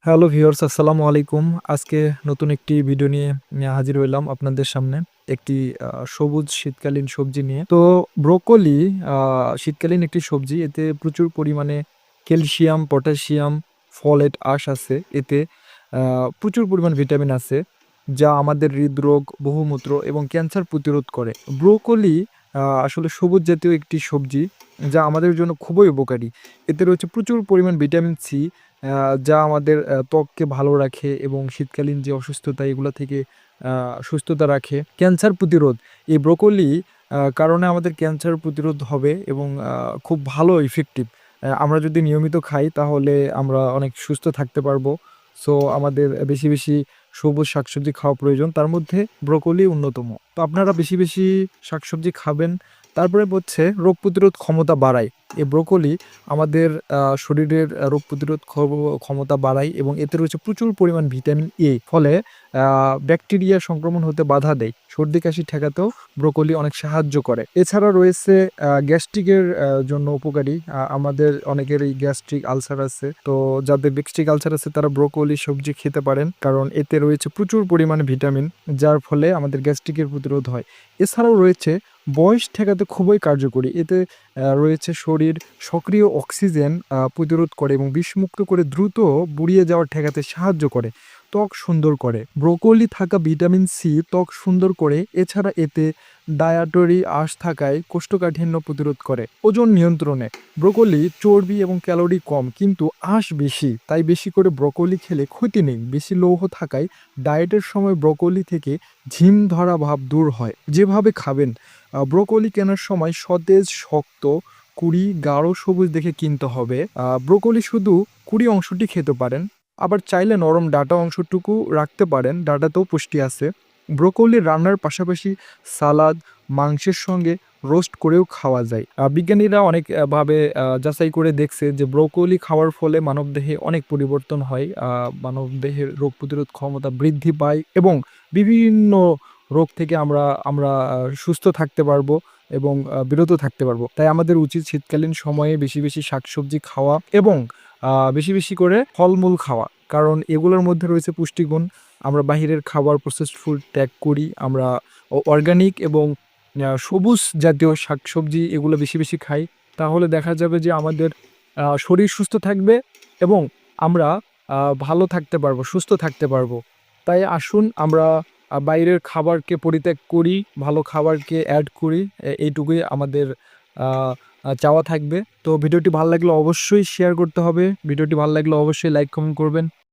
Hello viewers, আসসালামু আলাইকুম। আজকে নতুন একটি ভিডিও নিয়ে হাজির হইলাম আপনাদের সামনে। একটি সবুজ শীতকালীন সবজি নিয়ে। তো ব্রোকলি শীতকালীন একটি সবজি। এতে প্রচুর পরিমাণে ক্যালসিয়াম, পটাশিয়াম, ফলেট, আঁশ আছে। এতে প্রচুর পরিমাণ ভিটামিন আছে, যা আমাদের হৃদরোগ, বহুমূত্র এবং ক্যান্সার প্রতিরোধ করে। ব্রোকলি আসলে সবুজ জাতীয় একটি সবজি, যা আমাদের জন্য খুবই উপকারী। এতে রয়েছে প্রচুর পরিমাণ ভিটামিন সি, যা আমাদের ত্বককে ভালো রাখে এবং শীতকালীন যে অসুস্থতা এগুলা থেকে সুস্থতা রাখে। ক্যান্সার প্রতিরোধ, এই ব্রোকলি কারণে আমাদের ক্যান্সার প্রতিরোধ হবে এবং খুব ভালো ইফেক্টিভ। আমরা যদি নিয়মিত খাই তাহলে আমরা অনেক সুস্থ থাকতে পারবো। সো আমাদের বেশি, বেশি সবুজ শাকসবজি খাওয়া প্রয়োজন। তার মধ্যে ব্রোকলি অন্যতম। তো আপনারা বেশি, বেশি শাকসবজি খাবেন। তারপরে হচ্ছে রোগ প্রতিরোধ ক্ষমতা বাড়ায়। এই ব্রোকলি আমাদের শরীরের রোগ প্রতিরোধ ক্ষমতা বাড়ায় এবং এতে রয়েছে প্রচুর পরিমাণ ভিটামিন এ। ফলে ব্যাকটেরিয়া সংক্রমণ হতে বাধা দেয়। সর্দি কাশি ঠেকাতেও ব্রোকলি অনেক সাহায্য করে। এছাড়া রয়েছে গ্যাস্ট্রিকের জন্য উপকারী। আমাদের অনেকেরই গ্যাস্ট্রিক আলসার আছে। তো যাদের গ্যাস্ট্রিক আলসার আছে তারা ব্রোকলি সবজি খেতে পারেন। কারণ এতে রয়েছে প্রচুর পরিমাণে ভিটামিন, যার ফলে আমাদের গ্যাস্ট্রিকের প্রতিরোধ হয়। এছাড়াও রয়েছে বয়স ঠেকাতে খুবই কার্যকরী। এতে রয়েছে শরীর সক্রিয় অক্সিজেন প্রতিরোধ করে এবং বিষমুক্ত করে দ্রুত বুড়িয়ে যাওয়া ঠেকাতে সাহায্য করে। ত্বক সুন্দর করে। ব্রোকলি থাকা ভিটামিন সি ত্বক সুন্দর করে। এছাড়া এতে ডায়াটরি আঁশ থাকায় কোষ্ঠকাঠিন্য প্রতিরোধ করে। ওজন নিয়ন্ত্রণে ব্রোকলি চর্বি এবং ক্যালোরি কম, কিন্তু আঁশ বেশি। তাই বেশি করে ব্রোকলি খেলে ক্ষতি নেই। বেশি লৌহ থাকায় ডায়েটের সময় ব্রোকলি থেকে ঝিম ধরা ভাব দূর হয়। যেভাবে খাবেন, ব্রোকলি কেনার সময় সতেজ, শক্ত কুঁড়ি, গাঢ় সবুজ দেখে কিনতে হবে। ব্রোকলি শুধু কুঁড়ি অংশটি খেতে পারেন, আবার চাইলে নরম ডাঁটা অংশটুকু রাখতে পারেন, ডাঁটাতেও পুষ্টি আছে। ব্রোকলি রান্নার পাশাপাশি সালাদ, মাংসের সঙ্গে রোস্ট করেও খাওয়া যায়। বিজ্ঞানীরা অনেক ভাবে যাচাই করে দেখছে যে ব্রোকলি খাওয়ার ফলে মানবদেহে অনেক পরিবর্তন হয়। মানবদেহের রোগ প্রতিরোধ ক্ষমতা বৃদ্ধি পায় এবং বিভিন্ন রোগ থেকে আমরা আমরা সুস্থ থাকতে পারবো এবং বিরত থাকতে পারবো। তাই আমাদের উচিত শীতকালীন সময়ে বেশি, বেশি শাকসবজি খাওয়া এবং বেশি, বেশি করে ফলমূল খাওয়া। কারণ এগুলোর মধ্যে রয়েছে পুষ্টিগুণ। আমরা বাহিরের খাবার, প্রসেসড ফুড ত্যাগ করি। আমরা অর্গানিক এবং সবুজ জাতীয় শাকসবজি এগুলো বেশি, বেশি খাই। তাহলে দেখা যাবে যে আমাদের শরীর সুস্থ থাকবে এবং আমরা ভালো থাকতে পারবো, সুস্থ থাকতে পারবো। তাই আসুন আমরা বাইরের খাবারকে পরিত্যাগ করি, ভালো খাবারকে অ্যাড করি। এইটুকুই আমাদের আ আ চাওয়া থাকবে। তো ভিডিওটি ভালো লাগলে অবশ্যই শেয়ার করতে হবে। ভিডিওটি ভালো লাগলে অবশ্যই লাইক, কমেন্ট করবেন।